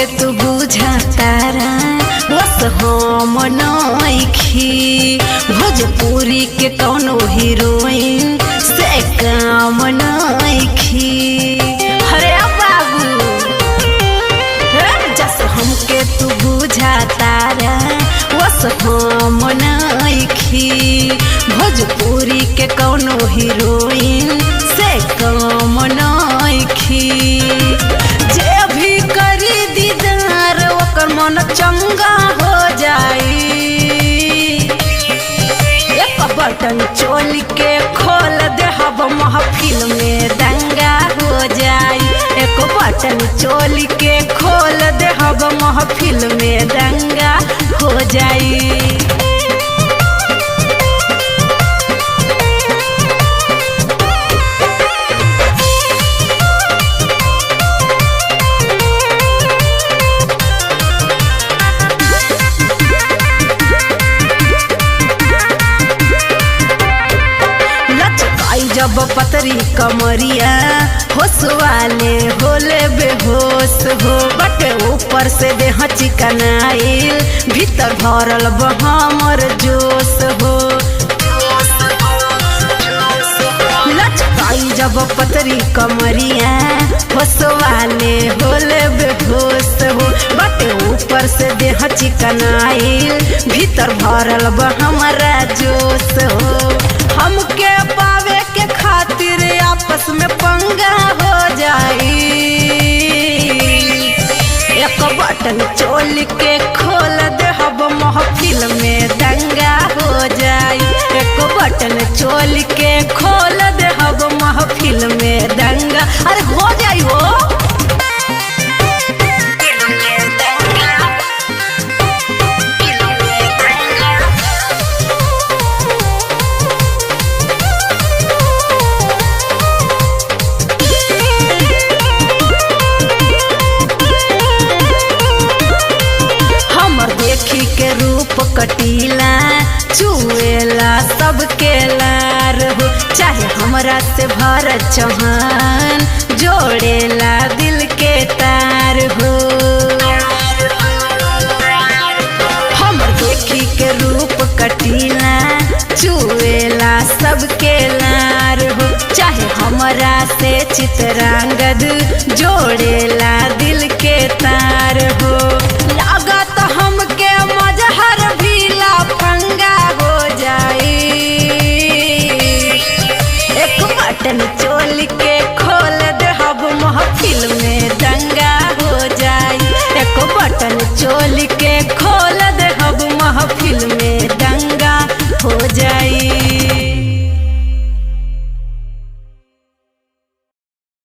हमके तू बुझा तारा बस हम नइखी भोजपुरी के कौनो हीरोइन से काम नइखी। अरे बाबू जैसे हमके तू बुझा तारा बस हम नइखी भोजपुरी के कौनो हीरोइन से काम नइखी। जे भी करी दीदार ओकर मन चंगा हो जाई। एक बटन चोली के खोल दे हब महफिल में दंगा हो जाई। एक बटन चोली के खोल दे हब महफिल में दंगा हो जाई। जब पतरी कमरिया होश वाले होले बेहोश हो बटे ऊपर से देह चिकनाइल भीतर भरल हमर जोश हो। लचकाई जब पतरी कमरिया होश वाले होले बेहोश हो बटे ऊपर से देह चिकनाइल भीतर भरल हमारा जोश हो। हमके पावे के खातिर आपस में पंगा हो जाई। एक बटन चोली के खोल दे हब महफिल में दंगा हो जाई। एक बटन चोली के खोल दे हब महफिल में दंगा अरे हो जाई हो। देखी के रूप कटीला चुएला सबके लार हो चाहे हमरा से भरत चौहान जोड़ेला दिल के तार हो। हमर देखी के रूप कटीला चुएला सबके लार हो चाहे हमरा से चितरांगद जोड़ेला दिल के तार हो। लागत हमके मजहर भी लाफंगा हो जाई। एक बटन चोली के खोल दे हब महफिल में दंगा हो जाई। एक बटन चोली